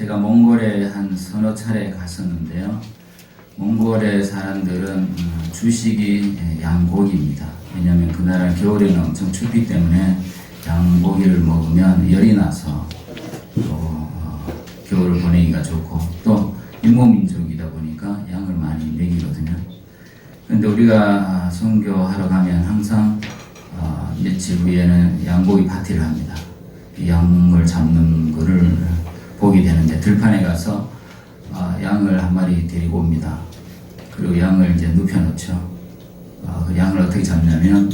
제가 몽골에 한 서너 차례 갔었는데요. 몽골의 사람들은 주식이 양고기입니다. 왜냐하면 그 나라 겨울에는 엄청 춥기 때문에 양고기를 먹으면 열이 나서 또 겨울을 보내기가 좋고 또 인모민족이다 보니까 양을 많이 먹이거든요. 근데 우리가 선교하러 가면 항상 며칠 후에는 양고기 파티를 합니다. 양을 잡는 거를 보게 되는데 들판에 가서 양을 한 마리 데리고 옵니다. 그리고 양을 이제 눕혀놓죠. 그 양을 어떻게 잡냐면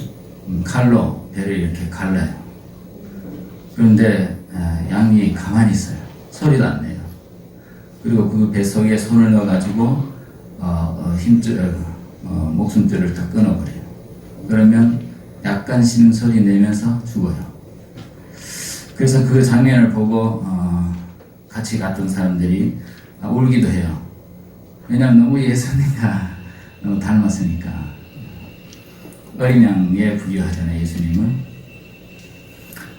칼로 배를 이렇게 갈라요. 그런데 양이 가만히 있어요. 소리도 안 내요. 그리고 그 배 속에 손을 넣어가지고 목숨줄을 다 끊어버려요. 그러면 약간 쉬는 소리 내면서 죽어요. 그래서 그 장면을 보고 같이 갔던 사람들이 울기도 해요. 왜냐하면 너무 예수님과 너무 닮았으니까. 어린 양에 부유하잖아요. 예수님은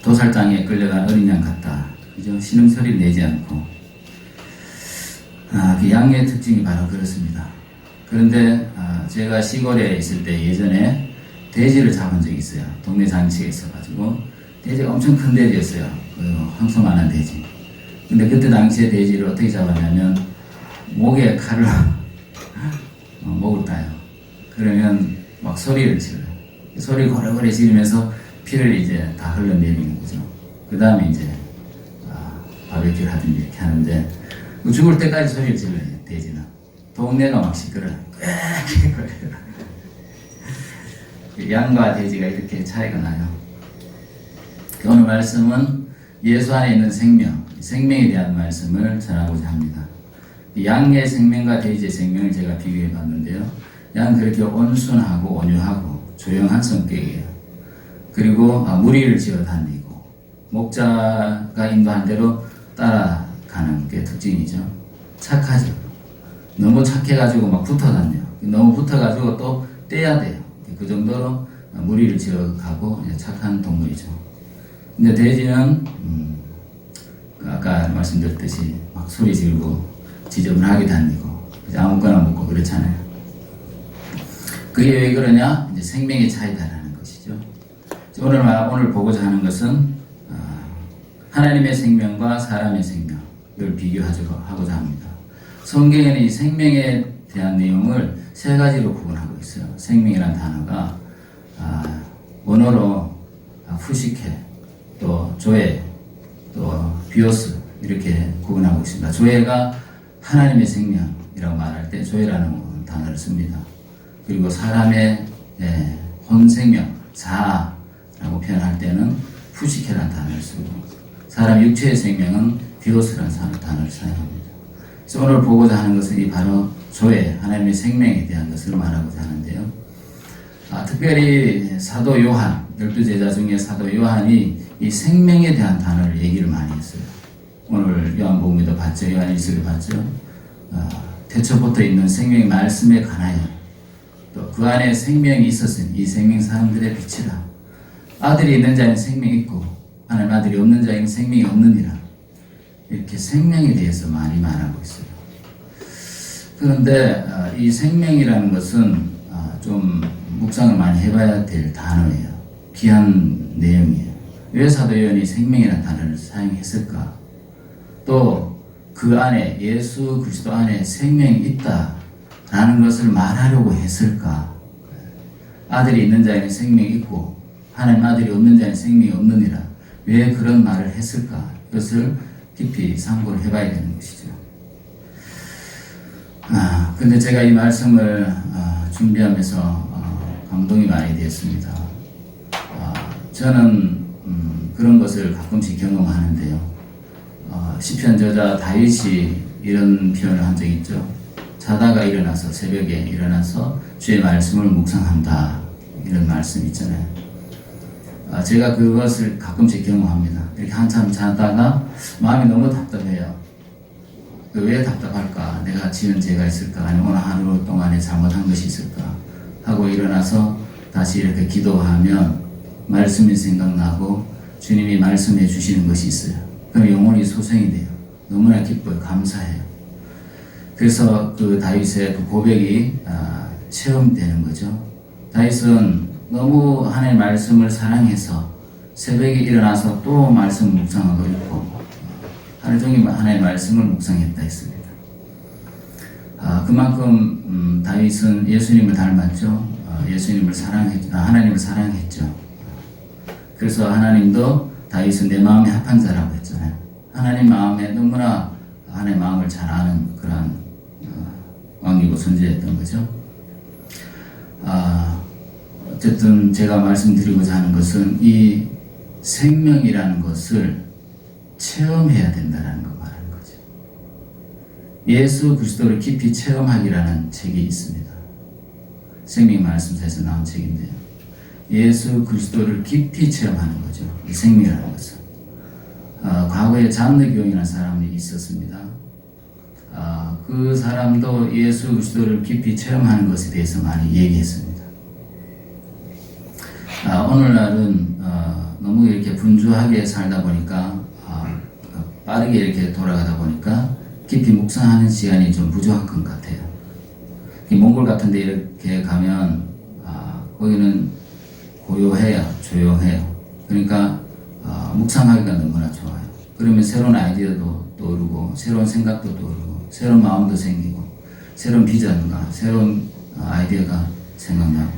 도살장에 끌려간 어린 양 같다. 그죠? 신음소리 내지 않고. 그 양의 특징이 바로 그렇습니다. 그런데 제가 시골에 있을 때 예전에 돼지를 잡은 적이 있어요. 동네 잔치에 있어가지고 돼지가 엄청 큰 돼지였어요. 황소만한 돼지. 근데 그때 당시에 돼지를 어떻게 잡았냐면 목에 칼을 목을 따요. 그러면 막 소리를 질러요. 소리를 고래고래 지르면서 피를 이제 다 흘러내리는 거죠. 그 다음에 이제 바베큐를 하든지 이렇게 하는데 죽을 때까지 소리를 질러요. 돼지는. 동네가 막 시끄러워요. 양과 돼지가 이렇게 차이가 나요. 오늘 말씀은 예수 안에 있는 생명에 대한 말씀을 전하고자 합니다. 양의 생명과 돼지의 생명을 제가 비교해 봤는데요. 양은 그렇게 온순하고 온유하고 조용한 성격이에요. 그리고 무리를 지어 다니고 목자가 인도한 대로 따라가는 게 특징이죠. 착하죠. 너무 착해가지고 막 붙어 다녀요. 너무 붙어가지고 또 떼야 돼요. 그 정도로 무리를 지어 가고 착한 동물이죠. 근데 돼지는 아까 말씀드렸듯이 막 소리 지르고 지저분하게 다니고 아무거나 먹고 그렇잖아요. 그게 왜 그러냐? 이제 생명의 차이다라는 것이죠. 오늘 보고자 하는 것은 하나님의 생명과 사람의 생명을 비교하고자 합니다. 성경에는 이 생명에 대한 내용을 세 가지로 구분하고 있어요. 생명이라는 단어가 원어로 푸시케, 또 조에, 또 비오스 이렇게 구분하고 있습니다. 조에가 하나님의 생명이라고 말할 때 조에라는 단어를 씁니다. 그리고 사람의 혼생명, 자아라고 표현할 때는 푸시케라는 단어를 쓰고 사람 육체의 생명은 비오스라는 단어를 사용합니다. 그래서 오늘 보고자 하는 것은 이 바로 조에, 하나님의 생명에 대한 것을 말하고자 하는데요. 특별히 사도 요한, 12제자 중에 사도 요한이 이 생명에 대한 단어를 얘기를 많이 했어요. 오늘 요한복음에도 봤죠. 요한 1서를 봤죠. 태초부터 있는 생명의 말씀에 관하여 또 그 안에 생명이 있었으니 이 생명 사람들의 빛이라. 아들이 있는 자는 생명이 있고 하나님 아들이 없는 자에는 생명이 없느니라. 이렇게 생명에 대해서 많이 말하고 있어요. 그런데 이 생명이라는 것은 좀 묵상을 많이 해봐야 될 단어예요. 귀한 내용이에요. 왜 사도 요한이 생명이라는 단어를 사용했을까? 또 그 안에 예수 그리스도 안에 생명이 있다라는 것을 말하려고 했을까? 아들이 있는 자에는 생명이 있고 하나님 아들이 없는 자에는 생명이 없느니라. 왜 그런 말을 했을까? 이것을 깊이 상고를 해봐야 되는 것이죠. 근데 제가 이 말씀을 준비하면서 감동이 많이 되었습니다. 저는 그런 것을 가끔씩 경험하는데요. 시편 저자 다윗이 이런 표현을 한 적이 있죠. 자다가 일어나서 새벽에 일어나서 주의 말씀을 묵상한다. 이런 말씀 있잖아요. 제가 그것을 가끔씩 경험합니다. 이렇게 한참 자다가 마음이 너무 답답해요. 왜 답답할까? 내가 지은 죄가 있을까? 아니면 오늘 하루 동안에 잘못한 것이 있을까? 하고 일어나서 다시 이렇게 기도하면 말씀이 생각나고 주님이 말씀해 주시는 것이 있어요. 그럼 영혼이 소생이 돼요. 너무나 기뻐요. 감사해요. 그래서 그 다윗의 그 고백이 체험되는 거죠. 다윗은 너무 하나님의 말씀을 사랑해서 새벽에 일어나서 또 말씀 묵상하고 있고 하루 종일 하나님의 말씀을 묵상했다 했습니다. 그만큼 다윗은 예수님을 닮았죠. 예수님을 사랑했죠. 하나님을 사랑했죠. 그래서 하나님도 다윗은 내 마음에 합한 자라고 했잖아요. 하나님 마음에 너무나 하나님의 마음을 잘 아는 그런 왕이고 선지자였던 거죠. 어쨌든 제가 말씀드리고자 하는 것은 이 생명이라는 것을 체험해야 된다는 거 말하는 거죠. 예수 그리스도를 깊이 체험하기라는 책이 있습니다. 생명 말씀사에서 나온 책인데요. 예수 그리스도를 깊이 체험하는 거죠. 이 생명이라는 것은. 과거에 잔느교인이라는 사람이 있었습니다. 그 사람도 예수 그리스도를 깊이 체험하는 것에 대해서 많이 얘기했습니다. 오늘날은 너무 이렇게 분주하게 살다 보니까 빠르게 이렇게 돌아가다 보니까 깊이 묵상하는 시간이 좀 부족한 것 같아요. 몽골 같은 데 이렇게 가면 거기는 고요해요. 조용해요. 그러니까 묵상하기가 너무나 좋아요. 그러면 새로운 아이디어도 떠오르고 새로운 생각도 떠오르고 새로운 마음도 생기고 새로운 비전과 새로운 아이디어가 생각나고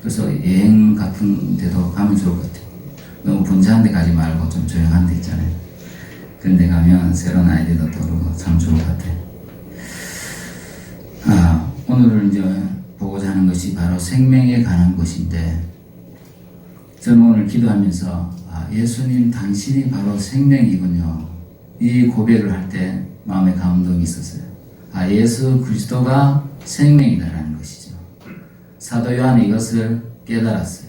그래서 여행 같은 데도 가면 좋을 것 같아요. 너무 분주한 데 가지 말고 좀 조용한 데 있잖아요. 그런 데 가면 새로운 아이디어도 떠오르고 참 좋을 것 같아요. 오늘 이제 보고자 하는 것이 바로 생명에 관한 것인데 저는 오늘 기도하면서 예수님 당신이 바로 생명이군요. 이 고백을 할 때 마음에 감동이 있었어요. 예수 그리스도가 생명이다라는 것이죠. 사도 요한이 이것을 깨달았어요.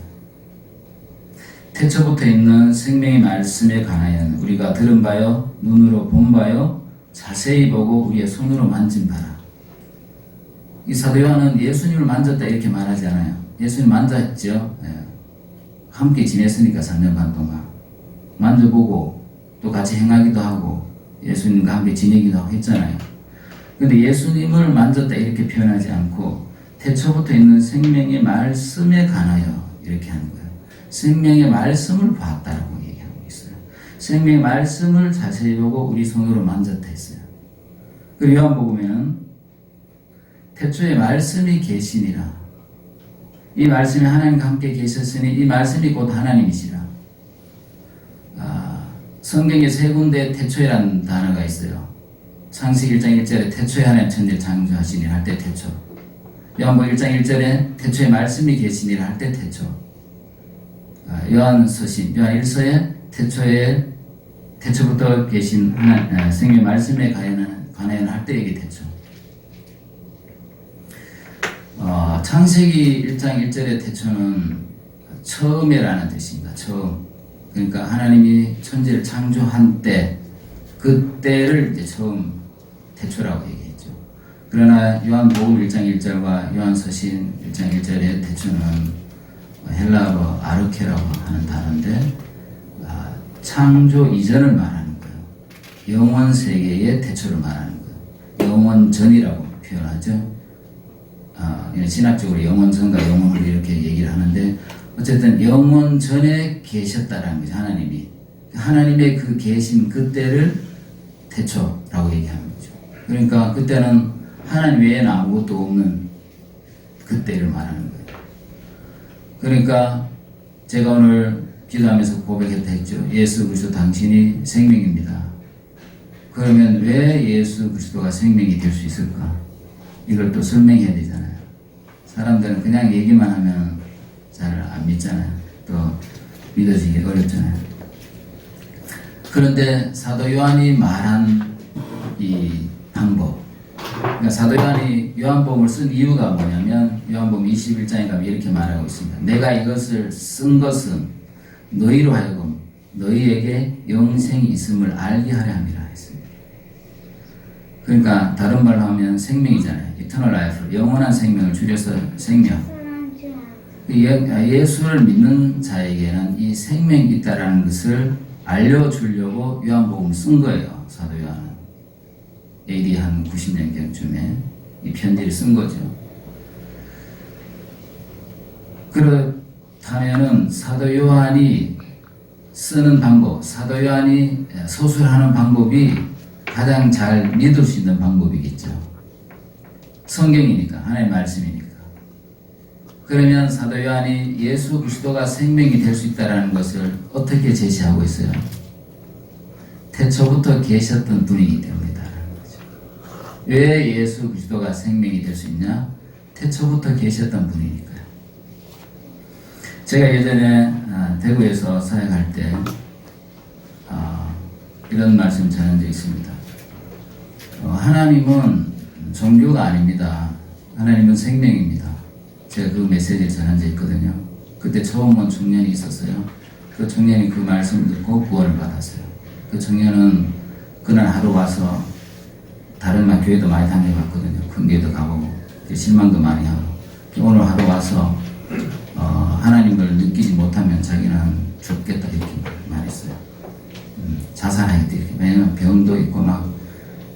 태초부터 있는 생명의 말씀에 관하여는 우리가 들은 바요, 눈으로 본 바요, 자세히 보고 우리의 손으로 만진 바라. 이 사도 요한은 예수님을 만졌다 이렇게 말하지 않아요. 예수님 만졌죠. 함께 지냈으니까 3년 반 동안 만져보고 또 같이 행하기도 하고 예수님과 함께 지내기도 하고 했잖아요. 그런데 예수님을 만졌다 이렇게 표현하지 않고 태초부터 있는 생명의 말씀에 관하여 이렇게 하는 거예요. 생명의 말씀을 봤다라고 얘기하고 있어요. 생명의 말씀을 자세히 보고 우리 손으로 만졌다 했어요. 그리고 요한복음에는 태초에 말씀이 계시니라. 이 말씀이 하나님과 함께 계셨으니 이 말씀이 곧 하나님이시라. 성경에 세 군데 태초에라는 단어가 있어요. 창세기 1장 1절에 태초에 하나님 천지를 창조하시니 할 때 태초. 요한복음 1장 1절에 태초에 말씀이 계시니라 할 때 태초. 요한서신, 요한 1서에 태초부터 계신 생명 말씀에 관하여는 할 때 이게 태초. 창세기 1장 1절의 태초는 처음이라는 뜻입니다. 처음. 그러니까 하나님이 천지를 창조한 때, 그때를 이제 처음 태초라고 얘기했죠. 그러나 요한복음 1장 1절과 요한서신 1장 1절의 태초는 헬라어로 아르케라고 하는 단어인데 창조 이전을 말하는 거예요. 영원 세계의 태초를 말하는 거예요. 영원 전이라고 표현하죠. 신학적으로 영원 전과 영원을 이렇게 얘기를 하는데 어쨌든 영원 전에 계셨다라는 거죠. 하나님의 그 계신 그때를 태초라고 얘기하는 거죠. 그러니까 그때는 하나님 외에는 아무것도 없는 그때를 말하는 거예요. 그러니까 제가 오늘 기도하면서 고백했다 했죠. 예수 그리스도 당신이 생명입니다. 그러면 왜 예수 그리스도가 생명이 될 수 있을까? 이걸 또 설명해야 되잖아요. 사람들은 그냥 얘기만 하면 잘 안 믿잖아요. 또 믿어지기 어렵잖아요. 그런데 사도 요한이 말한 이 방법, 그러니까 사도 요한이 요한복음을 쓴 이유가 뭐냐면 요한복음 21장에 가면 이렇게 말하고 있습니다. 내가 이것을 쓴 것은 너희로 하여금 너희에게 영생이 있음을 알게 하려 함이라 했습니다. 그러니까 다른 말로 하면 생명이잖아요. Eternal life, 영원한 생명을 줄여서 생명. 예수를 믿는 자에게는 이 생명이 있다라는 것을 알려주려고 요한복음을 쓴 거예요. 사도 요한은. AD 한 90년경쯤에 이 편지를 쓴 거죠. 그렇다면은 사도 요한이 쓰는 방법, 사도 요한이 서술하는 방법이 가장 잘 믿을 수 있는 방법이겠죠. 성경이니까, 하나님의 말씀이니까. 그러면 사도 요한이 예수 그리스도가 생명이 될 수 있다는 것을 어떻게 제시하고 있어요? 태초부터 계셨던 분이기 때문이다라는 거죠. 왜 예수 그리스도가 생명이 될 수 있냐? 태초부터 계셨던 분이니까요. 제가 예전에 대구에서 사역할 때 이런 말씀 전한 적이 있습니다. 하나님은 종교가 아닙니다. 하나님은 생명입니다. 제가 그 메시지를 전한 적이 있거든요. 그때 처음 온 청년이 있었어요. 그 청년이 그 말씀을 듣고 구원을 받았어요. 그 청년은 그날 하루 와서 다른 교회도 많이 다녀봤거든요. 큰 교회도 가보고 실망도 많이 하고 오늘 하루 와서 하나님을 느끼지 못하면 자기는 죽겠다 이렇게 말했어요. 자살하겠다 이렇게. 왜냐면 병도 있고 막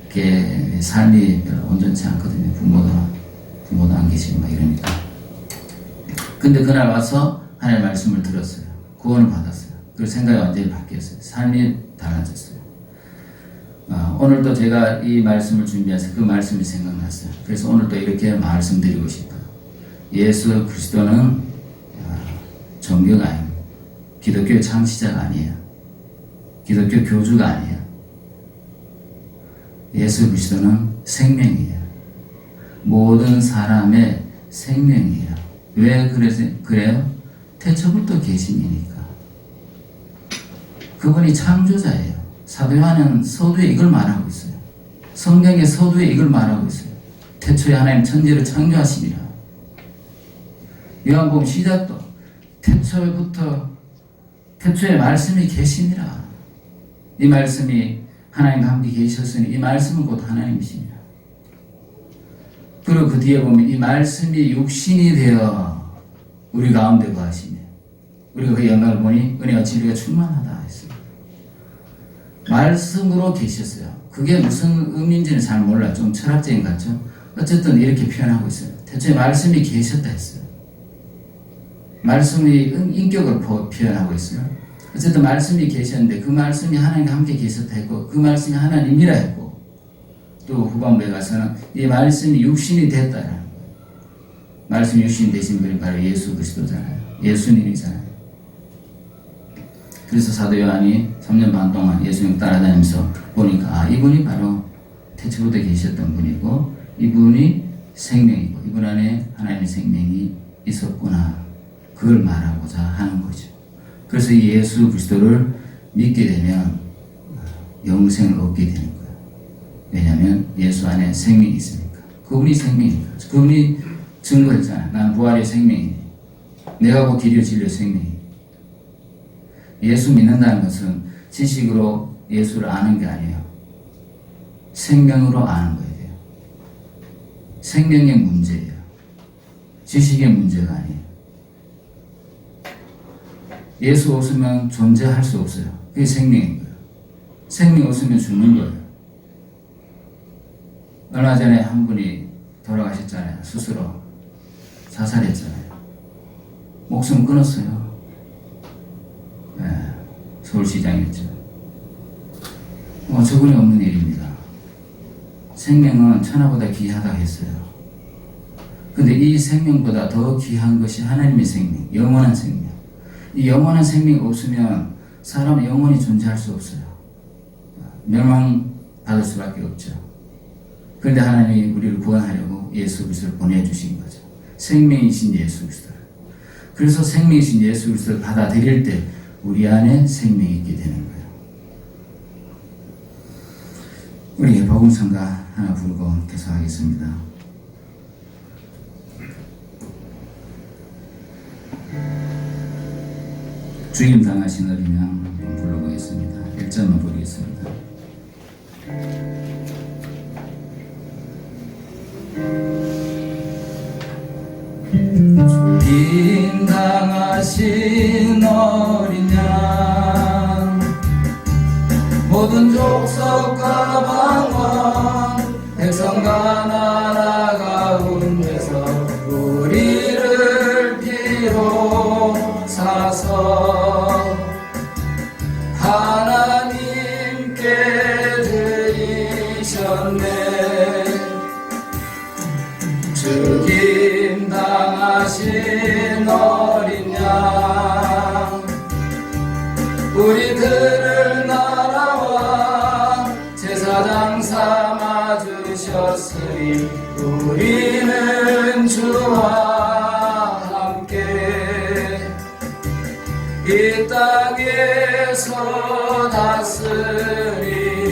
이렇게 삶이 별로 온전치 않거든요. 부모도 안 계시고 막 이러니까. 근데 그날 와서 하나님의 말씀을 들었어요. 구원을 받았어요. 그리고 생각이 완전히 바뀌었어요. 삶이 달라졌어요. 오늘도 제가 이 말씀을 준비해서 그 말씀이 생각났어요. 그래서 오늘도 이렇게 말씀드리고 싶어요. 예수 그리스도는 종교가 아닙니다. 기독교 창시자가 아니에요. 기독교 교주가 아니에요. 예수 그리스도는 생명이에요. 모든 사람의 생명이에요. 왜 그래요? 태초부터 계심이니까. 그분이 창조자예요. 사도 요한은 서두에 이걸 말하고 있어요. 성경의 서두에 이걸 말하고 있어요. 태초에 하나님 천지를 창조하시니라. 요한복음 시작도 태초에 말씀이 계시니라. 이 말씀이 하나님과 함께 계셨으니 이 말씀은 곧 하나님이시니라. 그리고 그 뒤에 보면 이 말씀이 육신이 되어 우리 가운데 거하시며 우리가 그 영광을 보니 은혜와 진리가 충만하다 했습니다. 말씀으로 계셨어요. 그게 무슨 의미인지는 잘 몰라요. 좀 철학적인 것 같죠? 어쨌든 이렇게 표현하고 있어요. 태초에 말씀이 계셨다 했어요. 말씀이 인격을 표현하고 있어요. 어쨌든 말씀이 계셨는데 그 말씀이 하나님과 함께 계셨다 했고 그 말씀이 하나님이라 했고 또 후반부에 가서는 이 말씀이 육신이 됐다라는 거예요. 말씀이 육신이 되신 분이 바로 예수 그리스도잖아요. 예수님이잖아요. 그래서 사도 요한이 3년 반 동안 예수님 따라다니면서 보니까 이분이 바로 태초부터 계셨던 분이고 이분이 생명이고 이분 안에 하나님의 생명이 있었구나. 그걸 말하고자 하는 거죠. 그래서 이 예수 그리스도를 믿게 되면 영생을 얻게 되는 거예요. 왜냐하면 예수 안에 생명이 있으니까. 그분이 생명이니까. 그분이 증거했잖아요. 나는 부활의 생명이니. 내가 곧 길이요 진리요 생명이니. 예수 믿는다는 것은 지식으로 예수를 아는 게 아니에요. 생명으로 아는 거예요. 생명의 문제예요. 지식의 문제가 아니에요. 예수 없으면 존재할 수 없어요. 그게 생명인 거예요. 생명 없으면 죽는 거예요. 얼마 전에 한 분이 돌아가셨잖아요. 스스로 자살했잖아요. 목숨 끊었어요. 네, 서울시장이었죠. 저분이 없는 일입니다. 생명은 천하보다 귀하다고 했어요. 근데 이 생명보다 더 귀한 것이 하나님의 생명, 영원한 생명. 이 영원한 생명이 없으면 사람은 영원히 존재할 수 없어요. 멸망받을 수밖에 없죠. 그런데 하나님이 우리를 구원하려고 예수 그리스도를 보내주신 거죠. 생명이신 예수 그리스도를. 그래서 생명이신 예수 그리스도를 받아들일 때 우리 안에 생명이 있게 되는 거예요. 우리 복음성가 하나 부르고 계속하겠습니다. 죽임 당하신 어린 양 불러보겠습니다. 1절만 부르겠습니다. 죽임 당하신 어린 양 모든 족속과 방언 되시셨네. 죽임 당하신 어린 양, 우리들을 나라와 제사장 삼아 주셨으니 우리는 주와 함께 이 땅에서 다스리니.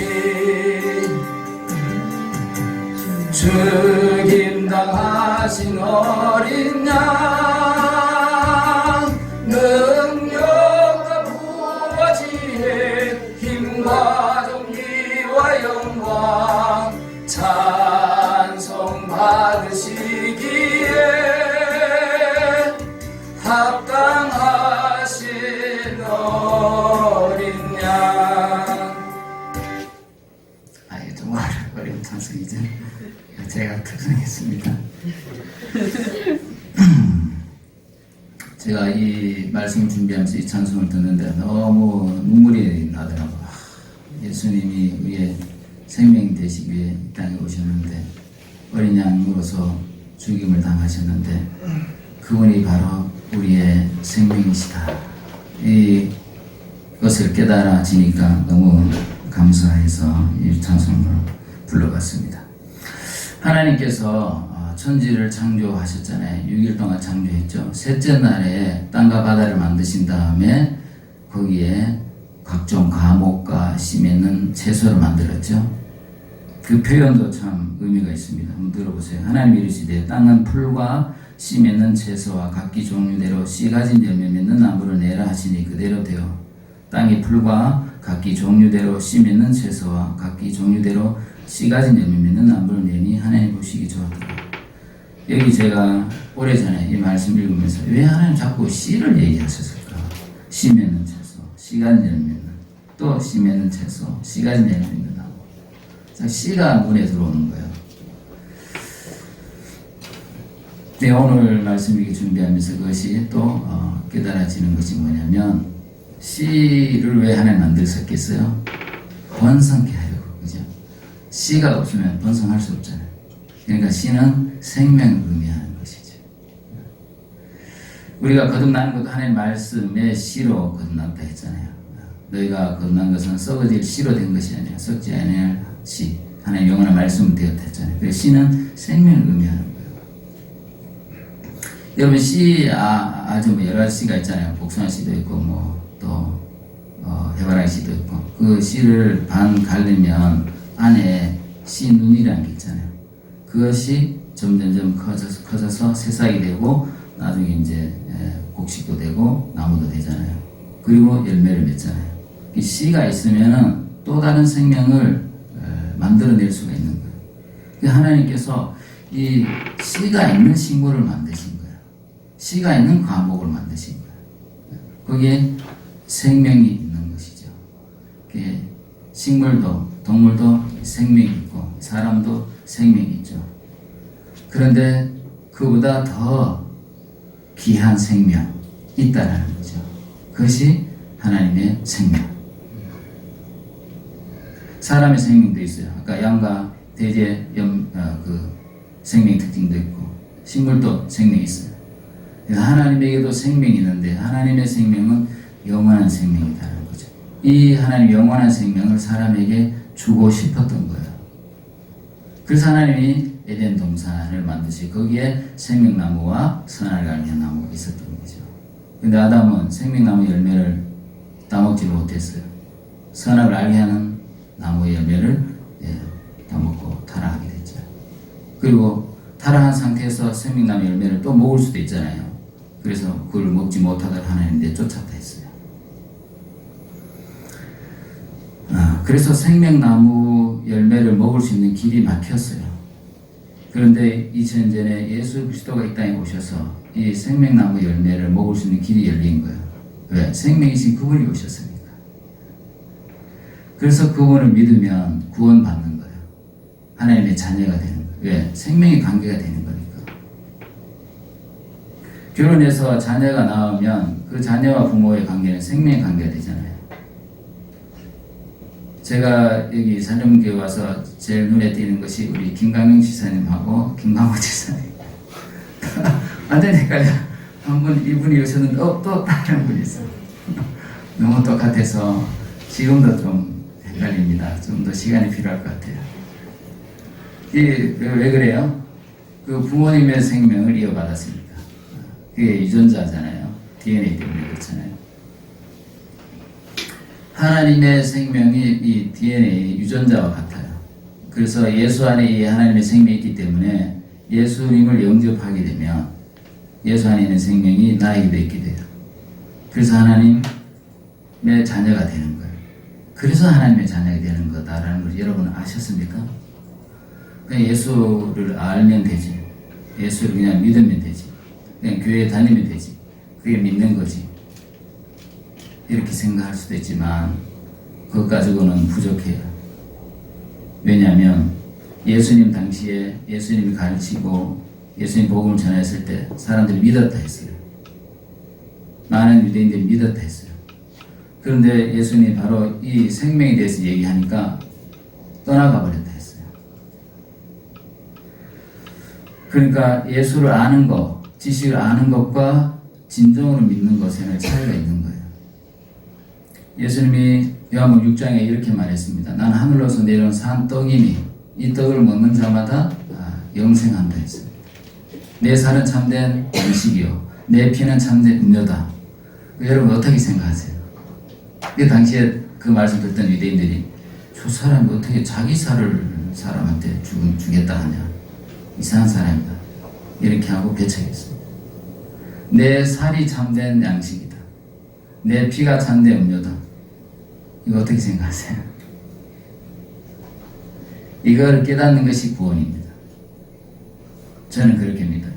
죽임 당하신 어린 양, 능력과 부와 지혜, 힘과 존귀와 영광 찬송 받으시기에 합당하신 어린 양. 이게 좀 어려운 찬송이죠. 제가 특성했습니다. 제가 이 말씀 준비하면서 이 찬송을 듣는데 너무 눈물이 나더라고요. 예수님이 우리의 생명이 되시기 위해 이 땅에 오셨는데, 어린 양으로서 죽임을 당하셨는데 그분이 바로 우리의 생명이시다. 이것을 깨달아지니까 너무 감사해서 이 찬송을 불러봤습니다. 하나님께서 천지를 창조하셨잖아요. 6일 동안 창조했죠. 셋째 날에 땅과 바다를 만드신 다음에 거기에 각종 과목과 씨 맺는 채소를 만들었죠. 그 표현도 참 의미가 있습니다. 한번 들어보세요. 하나님이 이르시되 땅은 풀과 씨 맺는 채소와 각기 종류대로 씨 가진 열매 맺는 나무를 내라 하시니 그대로 되어 땅이 풀과 각기 종류대로 씨 맺는 채소와 각기 종류대로 씨 가진 열매 맺는 나무를 내니 하나님 보시기 좋았더라. 여기 제가 오래전에 이 말씀 읽으면서 왜 하나님 자꾸 씨를 얘기하셨을까? 씨 맺는 채소, 씨 가진 열매 맺는, 또 씨 맺는 채소, 씨 가진 열매 맺는 나무. 씨가 눈에 들어오는 거예요. 네, 오늘 말씀 이렇게 준비하면서 그것이 또 깨달아지는 것이 뭐냐면, 씨를 왜 하나님 만드셨겠어요? 번성케 하려고, 그죠? 씨가 없으면 번성할 수 없잖아요. 그러니까 씨는 생명을 의미하는 것이죠. 우리가 거듭나는 것도 하나님 말씀에 씨로 거듭났다 했잖아요. 너희가 거듭난 것은 썩어질 씨로 된 것이 아니라 썩지 아니할 씨, 하나님 영원한 말씀은 되었다 했잖아요. 그래서 씨는 생명을 의미하는 거예요. 여러분, 씨 아주 뭐 여러 가지 씨가 있잖아요. 복숭아 씨도 있고 또 해바라기 씨도 있고, 그 씨를 반 갈리면 안에 씨 눈이라는 게 있잖아요. 그것이 점점점 커져서 새싹이 되고 나중에 이제 곡식도 되고 나무도 되잖아요. 그리고 열매를 맺잖아요. 이 씨가 있으면은 또 다른 생명을 만들어낼 수가 있는 거예요. 하나님께서 이 씨가 있는 식물을 만드신 거예요. 씨가 있는 과목을 만드신 거예요. 거기에 생명이 있는 것이죠. 식물도 동물도 생명이 있고 사람도 생명이 있죠. 그런데 그보다 더 귀한 생명이 있다는 거죠. 그것이 하나님의 생명. 사람의 생명도 있어요. 아까 양과 돼지의 그 생명 특징도 있고, 식물도 생명이 있어요. 그래서 하나님에게도 생명이 있는데 하나님의 생명은 영원한 생명이라는 거죠. 이 하나님 영원한 생명을 사람에게 주고 싶었던 거예요. 그래서 하나님이 에덴 동산을 만드시고 거기에 생명나무와 선악을 알게 한 나무가 있었던 거죠. 근데 아담은 생명나무 열매를 따먹지 못했어요. 선악을 알게 하는 나무의 열매를 따먹고 타락하게 됐죠. 그리고 타락한 상태에서 생명나무 열매를 또 먹을 수도 있잖아요. 그래서 그걸 먹지 못하다가 하나님 내쫓았다 했어요. 그래서 생명나무 열매를 먹을 수 있는 길이 막혔어요. 그런데 2000년 전에 예수 그리스도가 이 땅에 오셔서 이 생명나무 열매를 먹을 수 있는 길이 열린 거예요. 왜? 생명이신 그분이 오셨으니까. 그래서 그분을 믿으면 구원받는 거예요. 하나님의 자녀가 되는 거예요. 왜? 생명의 관계가 되는 거니까. 결혼해서 자녀가 나오면 그 자녀와 부모의 관계는 생명의 관계가 되잖아요. 제가 여기 산정교회 와서 제일 눈에 띄는 것이 우리 김강영 지사님하고 김광호 지사님. 완전 헷갈려. 한 분, 이분이 오셨는데, 또 다른 분이 있어요. 너무 똑같아서 지금도 좀 헷갈립니다. 좀 더 시간이 필요할 것 같아요. 이게 왜 그래요? 그 부모님의 생명을 이어받았으니까. 그게 유전자잖아요. DNA 때문에 그렇잖아요. 하나님의 생명이 이 DNA 유전자와 같아요. 그래서 예수 안에 이 하나님의 생명이 있기 때문에 예수님을 영접하게 되면 예수 안에 있는 생명이 나에게도 있게 돼요. 그래서 하나님의 자녀가 되는 거예요. 그래서 하나님의 자녀가 되는 거다라는 걸 여러분 아셨습니까? 그냥 예수를 알면 되지. 예수를 그냥 믿으면 되지. 그냥 교회에 다니면 되지. 그게 믿는 거지. 이렇게 생각할 수도 있지만 그것 가지고는 부족해요. 왜냐하면 예수님 당시에 예수님이 가르치고 예수님 복음을 전했을 때 사람들이 믿었다 했어요. 많은 유대인들이 믿었다 했어요. 그런데 예수님이 바로 이 생명에 대해서 얘기하니까 떠나가 버렸다 했어요. 그러니까 예수를 아는 것, 지식을 아는 것과 진정으로 믿는 것에는 차이가 있는 거예요. 예수님이 요한복음 6장에 이렇게 말했습니다. 난 하늘로서 내려온 산 떡이니 이 떡을 먹는 자마다 영생한다 했습니다. 내 살은 참된 음식이요 내 피는 참된 음료다. 여러분 어떻게 생각하세요? 그 당시에 그 말씀 듣던 유대인들이 저 사람이 어떻게 자기 살을 사람한테 주겠다 하냐. 이상한 사람이다. 이렇게 하고 배척했습니다. 내 살이 참된 양식이다. 내 피가 참된 음료다. 이거 어떻게 생각하세요? 이걸 깨닫는 것이 구원입니다. 저는 그렇게 믿어요.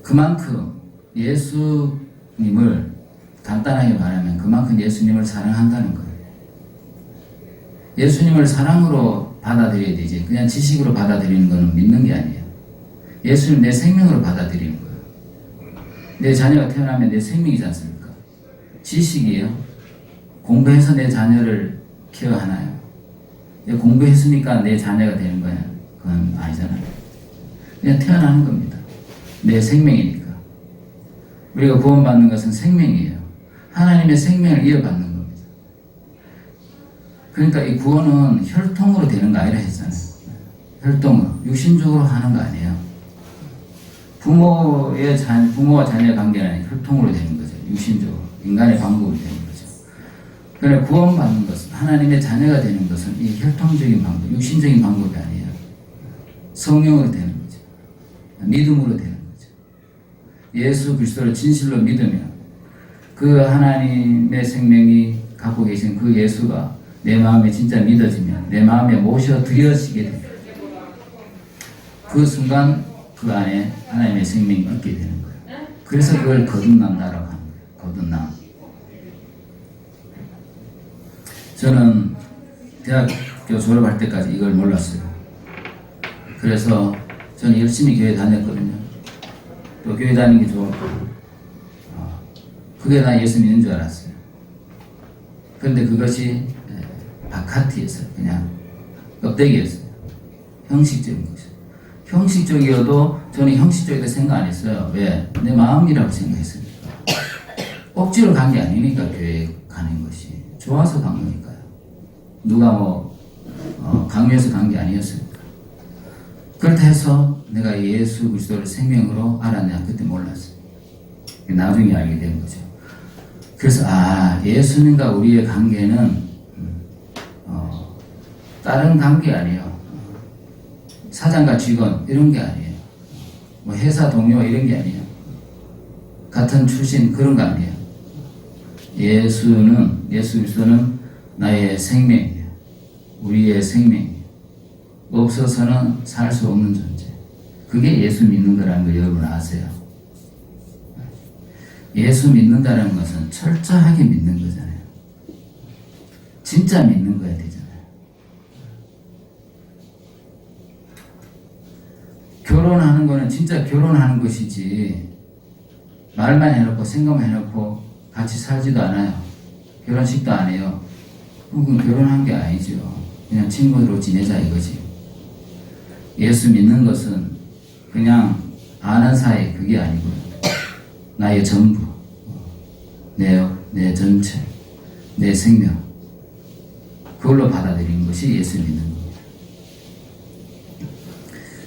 그만큼 예수님을 간단하게 말하면 그만큼 예수님을 사랑한다는 거예요. 예수님을 사랑으로 받아들여야 되지 그냥 지식으로 받아들이는 것은 믿는 게 아니에요. 예수님 내 생명으로 받아들이는 거예요. 내 자녀가 태어나면 내 생명이지 않습니까? 지식이에요. 공부해서 내 자녀를 케어하나요? 공부했으니까 내 자녀가 되는 거야? 그건 아니잖아요. 그냥 태어나는 겁니다. 내 생명이니까. 우리가 구원받는 것은 생명이에요. 하나님의 생명을 이어받는 겁니다. 그러니까 이 구원은 혈통으로 되는 거 아니라 했잖아요. 혈통으로. 육신적으로 하는 거 아니에요. 부모와 자녀의 관계는 혈통으로 되는 거죠. 육신적으로. 인간의 방법으로 되는 거죠. 그러나 구원받는 것은, 하나님의 자녀가 되는 것은 이 혈통적인 방법, 육신적인 방법이 아니에요. 성령으로 되는 거죠. 믿음으로 되는 거죠. 예수 그리스도를 진실로 믿으면 그 하나님의 생명이 갖고 계신 그 예수가 내 마음에 진짜 믿어지면 내 마음에 모셔드려지게 됩니다. 그 순간 그 안에 하나님의 생명이 있게 되는 거예요. 그래서 그걸 거듭난다라고 하는 거예요. 거듭남. 저는 대학교 졸업할 때까지 이걸 몰랐어요. 그래서 저는 열심히 교회 다녔거든요. 또 교회 다니는 게 좋았고 그게 다 예수 믿는 줄 알았어요. 그런데 그것이 바카티였어요. 그냥 껍데기였어요. 형식적인 것이요. 형식적이어도 저는 형식적이다 생각 안 했어요. 왜? 내 마음이라고 생각했으니까. 억지로 간 게 아니니까 교회에 가는 것이. 좋아서 간 거니까요. 누가 강요해서 간 게 아니었으니까. 그렇다 해서 내가 예수 그리스도를 생명으로 알았냐? 그때 몰랐어요. 나중에 알게 된 거죠. 그래서 예수님과 우리의 관계는 다른 관계 아니에요. 사장과 직원 이런 게 아니에요. 회사 동료 이런 게 아니에요. 같은 출신 그런 거 아니에요. 예수 그리스도는 나의 생명이에요. 우리의 생명이에요. 없어서는 살 수 없는 존재. 그게 예수 믿는 거라는 걸 여러분 아세요? 예수 믿는다는 것은 철저하게 믿는 거잖아요. 진짜 믿는 거야 되잖아요. 결혼하는 거는 진짜 결혼하는 것이지 말만 해놓고 생각만 해놓고 같이 살지도 않아요. 결혼식도 안 해요. 그건 결혼한 게 아니죠. 그냥 친구로 지내자 이거지. 예수 믿는 것은 그냥 아는 사이 그게 아니고요. 나의 전부, 내 전체, 내 생명, 그걸로 받아들이는 것이 예수 믿는 겁니다.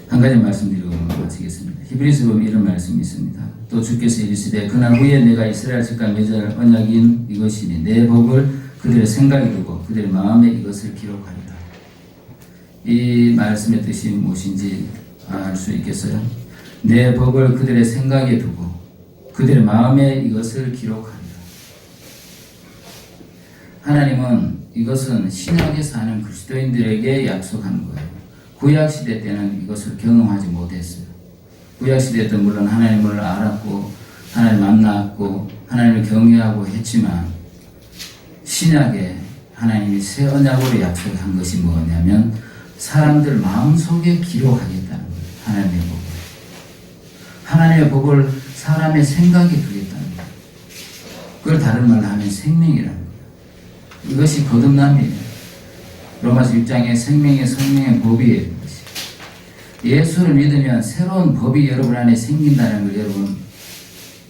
한 가지 말씀드리고 마치겠습니다. 히브리서 보면 이런 말씀이 있습니다. 또 주께서 이르시되 그날 후에 내가 이스라엘 집과 맺을 언약인 이것이니 내 법을 그들의 생각에 두고 그들의 마음에 이것을 기록하리라. 이 말씀의 뜻이 무엇인지 알 수 있겠어요? 내 법을 그들의 생각에 두고 그들의 마음에 이것을 기록하리라. 하나님은 이것은 신약에 사는 그리스도인들에게 약속한 거예요. 구약시대 때는 이것을 경험하지 못했어요. 구약시대 때는 물론 하나님을 알았고 하나님을 만났고 하나님을 경외하고 했지만 신약에 하나님이 새 언약으로 약속한 것이 뭐냐면 사람들 마음속에 기록하겠다는 거예요. 하나님의 법을. 하나님의 법을 사람의 생각에 두겠다는 거예요. 그걸 다른 말로 하면 생명이라는 거예요. 이것이 거듭남이에요. 로마서 6장에 생명의 성령의 법이에요. 예수를 믿으면 새로운 법이 여러분 안에 생긴다는 걸 여러분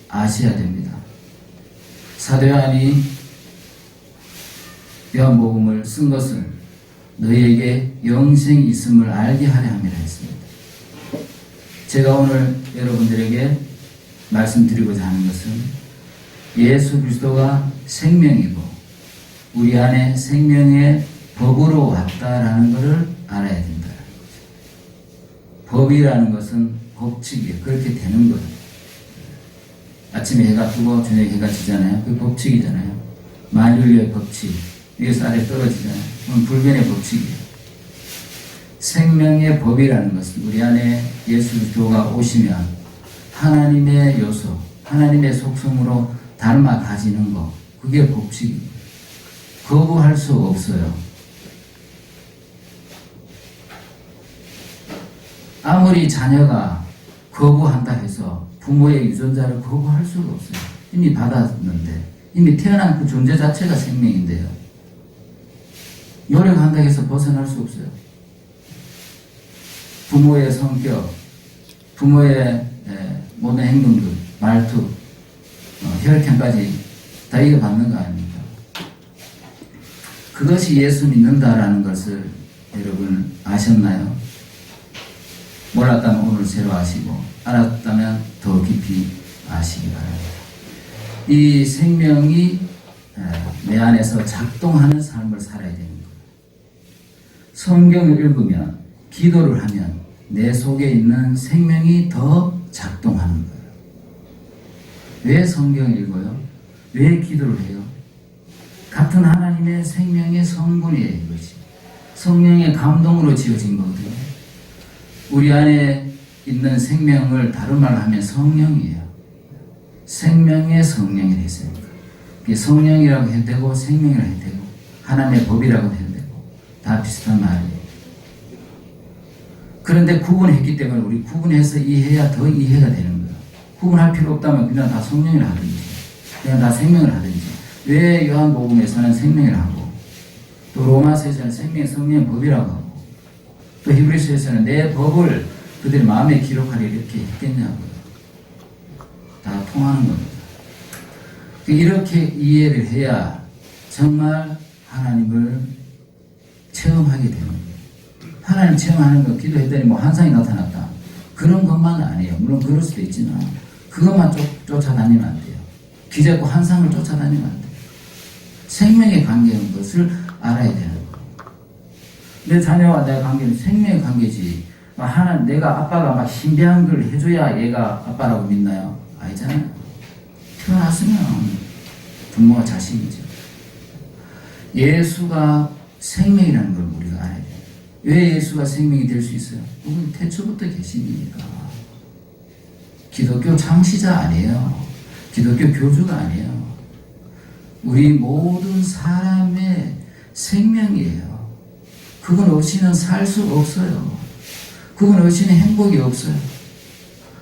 아셔야 됩니다. 사도 요한이 요한복음을 쓴 것은 너희에게 영생이 있음을 알게 하려 함이라 했습니다. 제가 오늘 여러분들에게 말씀드리고자 하는 것은 예수 그리스도가 생명이고 우리 안에 생명의 법으로 왔다라는 것을 알아야 된다. 법이라는 것은 법칙이에요. 그렇게 되는 거예요. 아침에 해가 뜨고 저녁에 해가 지잖아요. 그게 법칙이잖아요. 만율의 법칙. 위에서 아래 떨어지잖아요. 그건 불변의 법칙이에요. 생명의 법이라는 것은 우리 안에 예수 그리스도가 오시면 하나님의 요소, 하나님의 속성으로 닮아 가지는 것. 그게 법칙입니다. 거부할 수 없어요. 아무리 자녀가 거부한다 해서 부모의 유전자를 거부할 수가 없어요. 이미 받았는데 이미 태어난 그 존재 자체가 생명인데요. 노력한다 해서 벗어날 수 없어요. 부모의 성격, 부모의 모든 행동들, 말투, 혈액형까지 다 이겨받는 거 아닙니까? 그것이 예수 믿는다라는 것을 여러분 아셨나요? 몰랐다면 오늘 새로 아시고 알았다면 더 깊이 아시기 바랍니다. 이 생명이 내 안에서 작동하는 삶을 살아야 되는 거예요. 성경을 읽으면 기도를 하면 내 속에 있는 생명이 더 작동하는 거예요. 왜 성경을 읽어요? 왜 기도를 해요? 같은 하나님의 생명의 성분이에요. 이것이 성령의 감동으로 지어진 거거든요. 우리 안에 있는 생명을 다른 말로 하면 성령이에요. 생명의 성령이라 했으니까. 성령이라고 해도 되고 생명이라고 해도 되고 하나님의 법이라고 해도 되고 다 비슷한 말이에요. 그런데 구분했기 때문에 우리 구분해서 이해해야 더 이해가 되는 거예요. 구분할 필요 없다면 그냥 다 성령이라 하든지 그냥 다 생명을 하든지 왜 요한복음에서는 생명이라 하고 또 로마서에서는 성령의 법이라고 하고 또 히브리서에서는 내 법을 그들의 마음에 기록하려 이렇게 했겠냐고요. 다 통하는 겁니다. 이렇게 이해를 해야 정말 하나님을 체험하게 되는 거예요. 하나님 체험하는 거 기도했더니 뭐 환상이 나타났다. 그런 것만 아니에요. 물론 그럴 수도 있지만 그것만 쫓아다니면 안 돼요. 기적과 환상을 쫓아다니면 안 돼요. 생명의 관계인 것을 알아야 되는 거예요. 내 자녀와 내 관계는 생명의 관계지. 내가 아빠가 막 신비한 걸 해줘야 얘가 아빠라고 믿나요? 아니잖아요. 태어났으면 부모가 자식이죠. 예수가 생명이라는 걸 우리가 알아야 돼요. 왜 예수가 생명이 될 수 있어요? 그건 태초부터 계신 이니까. 기독교 창시자 아니에요. 기독교 교주가 아니에요. 우리 모든 사람의 생명이에요. 그건 없이는 살 수가 없어요. 그건 없이는 행복이 없어요.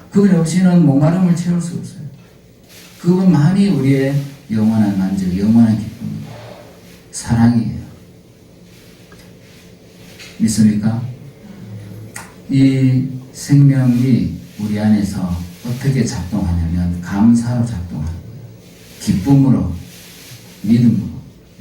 그건 없이는 목마름을 채울 수 없어요. 그것만이 우리의 영원한 만족, 영원한 기쁨입니다. 사랑이에요. 믿습니까? 이 생명이 우리 안에서 어떻게 작동하냐면 감사로 작동하는 거예요. 기쁨으로, 믿음으로,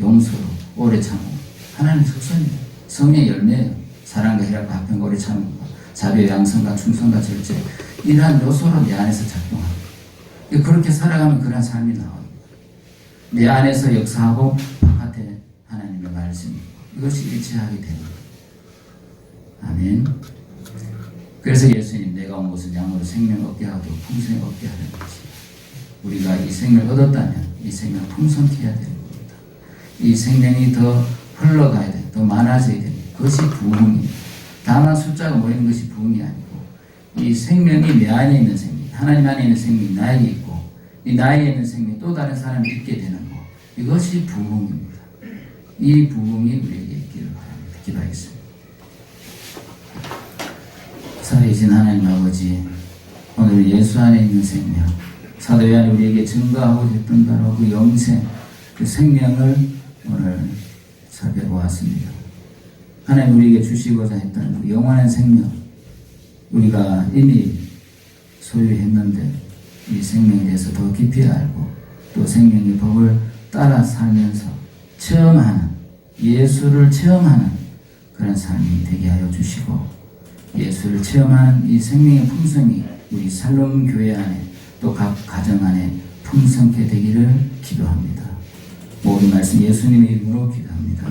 용서로, 오래 참고. 하나님의 속성이에요. 성의 열매예요. 사랑과 희락과 화평과 오래 참음과 자비와 양성과 충성과 절제, 이러한 요소로 내 안에서 작동합니다. 그렇게 살아가면 그런 삶이 나옵니다. 내 안에서 역사하고 바깥에 하나님의 말씀, 이것이 일치하게 되는 거예요. 아멘. 그래서 예수님, 내가 온 것은 양으로 생명 얻게 하고 풍성히 얻게 하는 것이다. 우리가 이 생명을 얻었다면 이 생명을 풍성케 해야 되는 겁니다. 이 생명이 더 흘러가야 돼, 더 많아져야 됩니다. 그것이 부흥입니다. 다만 숫자가 모이는 것이 부흥이 아니고, 이 생명이 내 안에 있는 생명, 하나님 안에 있는 생명이 나에게 있고, 이 나에게 있는 생명이 또 다른 사람이 있게 되는 것, 이것이 부흥입니다. 이 부흥이 우리에게 있기를 바랍니다. 기도하겠습니다. 살아계신 하나님 아버지, 오늘 예수 안에 있는 생명, 사도 요한이 우리에게 증거하고 했던 바로 그 영생, 그 생명을 오늘 살펴보았습니다. 하나님 우리에게 주시고자 했던 그 영원한 생명, 우리가 이미 소유했는데 이 생명에 대해서 더 깊이 알고 또 생명의 법을 따라 살면서 체험하는, 예수를 체험하는 그런 삶이 되게 하여 주시고, 예수를 체험하는 이 생명의 풍성이 우리 살롬 교회 안에 또 각 가정 안에 풍성케 되기를 기도합니다. 모든 말씀 예수님의 이름으로 기도합니다.